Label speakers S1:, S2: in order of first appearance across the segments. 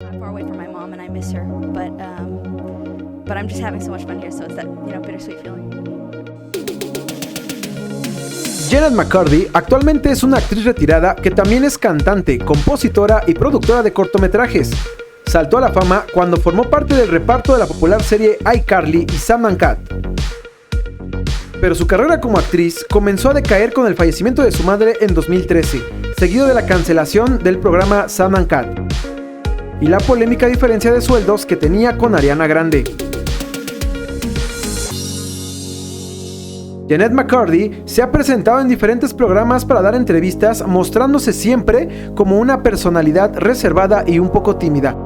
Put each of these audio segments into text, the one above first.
S1: I'm far away from my mom and I miss her, but I'm just having so much fun here, so it's that, bittersweet feeling.
S2: Jennette McCurdy actualmente es una actriz retirada que también es cantante, compositora y productora de cortometrajes. Saltó a la fama cuando formó parte del reparto de la popular serie iCarly y Sam and Cat. Pero su carrera como actriz comenzó a decaer con el fallecimiento de su madre en 2013, seguido de la cancelación del programa Sam and Cat y la polémica diferencia de sueldos que tenía con Ariana Grande. Jennette McCurdy se ha presentado en diferentes programas para dar entrevistas, mostrándose siempre como una personalidad reservada y un poco tímida.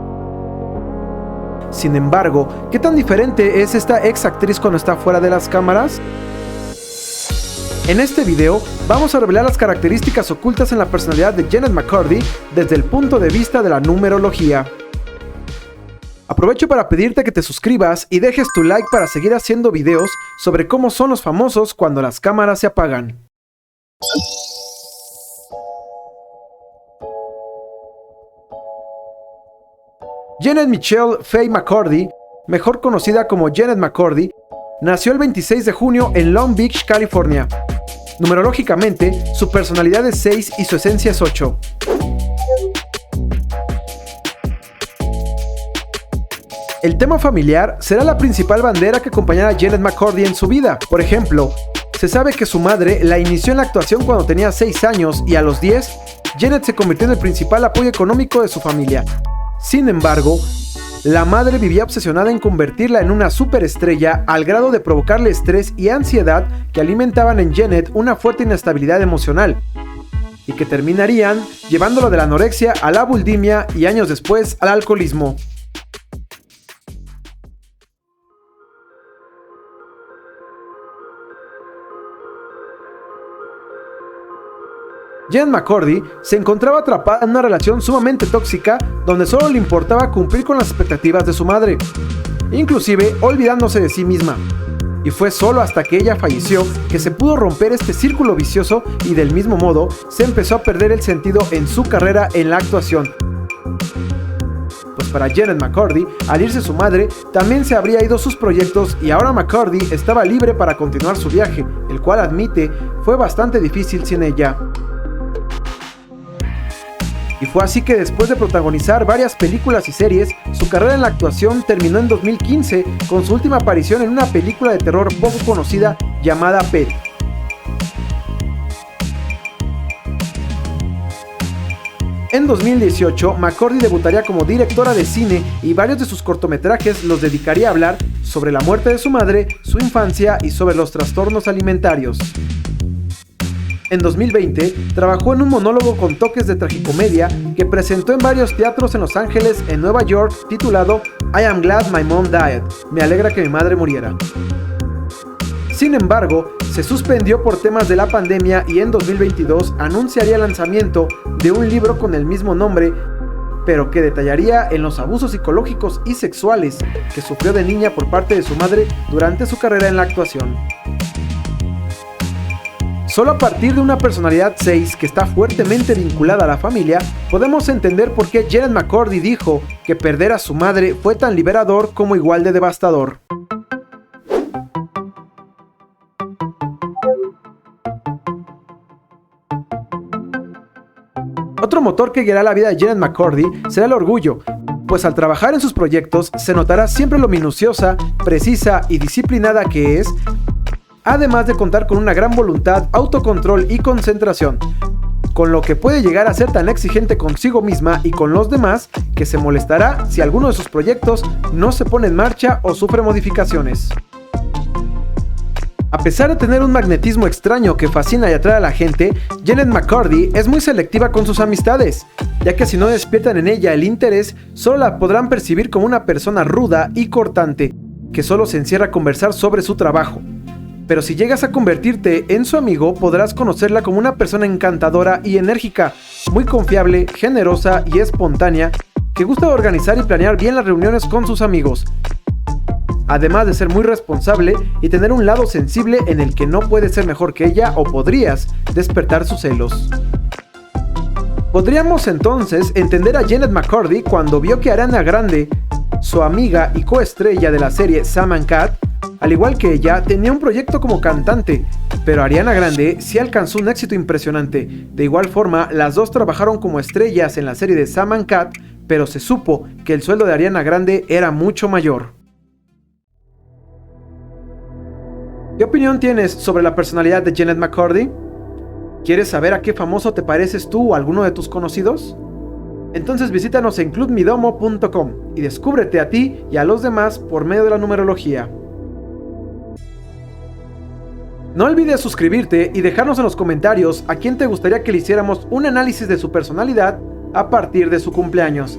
S2: Sin embargo, ¿qué tan diferente es esta ex actriz cuando está fuera de las cámaras? En este video vamos a revelar las características ocultas en la personalidad de Jennette McCurdy desde el punto de vista de la numerología. Aprovecho para pedirte que te suscribas y dejes tu like para seguir haciendo videos sobre cómo son los famosos cuando las cámaras se apagan. Jennette Michelle Faye McCurdy, mejor conocida como Jennette McCurdy, nació el 26 de junio en Long Beach, California. Numerológicamente, su personalidad es 6 y su esencia es 8. El tema familiar será la principal bandera que acompañará a Jennette McCurdy en su vida. Por ejemplo, se sabe que su madre la inició en la actuación cuando tenía 6 años y a los 10, Jennette se convirtió en el principal apoyo económico de su familia. Sin embargo, la madre vivía obsesionada en convertirla en una superestrella al grado de provocarle estrés y ansiedad que alimentaban en Jennette una fuerte inestabilidad emocional y que terminarían llevándolo de la anorexia a la bulimia y años después al alcoholismo. Jennette McCurdy se encontraba atrapada en una relación sumamente tóxica donde solo le importaba cumplir con las expectativas de su madre, inclusive olvidándose de sí misma. Y fue solo hasta que ella falleció que se pudo romper este círculo vicioso y del mismo modo se empezó a perder el sentido en su carrera en la actuación. Pues para Jennette McCurdy, al irse su madre, también se habría ido sus proyectos y ahora McCurdy estaba libre para continuar su viaje, el cual admite fue bastante difícil sin ella. Y fue así que después de protagonizar varias películas y series, su carrera en la actuación terminó en 2015 con su última aparición en una película de terror poco conocida llamada Pet. En 2018, McCurdy debutaría como directora de cine y varios de sus cortometrajes los dedicaría a hablar sobre la muerte de su madre, su infancia y sobre los trastornos alimentarios. En 2020, trabajó en un monólogo con toques de tragicomedia que presentó en varios teatros en Los Ángeles, en Nueva York, titulado I Am Glad My Mom Died, me alegra que mi madre muriera. Sin embargo, se suspendió por temas de la pandemia y en 2022 anunciaría el lanzamiento de un libro con el mismo nombre, pero que detallaría en los abusos psicológicos y sexuales que sufrió de niña por parte de su madre durante su carrera en la actuación. Solo a partir de una personalidad 6 que está fuertemente vinculada a la familia, podemos entender por qué Jennette McCurdy dijo que perder a su madre fue tan liberador como igual de devastador. Otro motor que guiará la vida de Jennette McCurdy será el orgullo, pues al trabajar en sus proyectos se notará siempre lo minuciosa, precisa y disciplinada que es, además de contar con una gran voluntad, autocontrol y concentración, con lo que puede llegar a ser tan exigente consigo misma y con los demás que se molestará si alguno de sus proyectos no se pone en marcha o sufre modificaciones. A pesar de tener un magnetismo extraño que fascina y atrae a la gente, Jennette McCurdy es muy selectiva con sus amistades, ya que si no despiertan en ella el interés, solo la podrán percibir como una persona ruda y cortante, que solo se encierra a conversar sobre su trabajo. Pero si llegas a convertirte en su amigo, podrás conocerla como una persona encantadora y enérgica, muy confiable, generosa y espontánea, que gusta de organizar y planear bien las reuniones con sus amigos. Además de ser muy responsable y tener un lado sensible en el que no puedes ser mejor que ella o podrías despertar sus celos. Podríamos entonces entender a Jennette McCurdy cuando vio que Ariana Grande, su amiga y coestrella de la serie Sam and Cat, al igual que ella, tenía un proyecto como cantante, pero Ariana Grande sí alcanzó un éxito impresionante. De igual forma, las dos trabajaron como estrellas en la serie de Sam and Cat, pero se supo que el sueldo de Ariana Grande era mucho mayor. ¿Qué opinión tienes sobre la personalidad de Jennette McCurdy? ¿Quieres saber a qué famoso te pareces tú o alguno de tus conocidos? Entonces visítanos en clubmidomo.com y descúbrete a ti y a los demás por medio de la numerología. No olvides suscribirte y dejarnos en los comentarios a quién te gustaría que le hiciéramos un análisis de su personalidad a partir de su cumpleaños.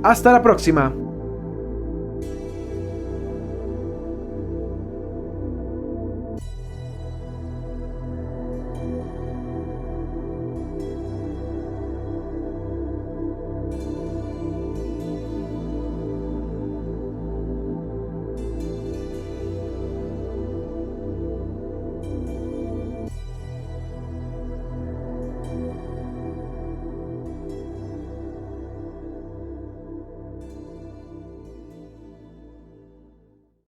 S2: Hasta la próxima.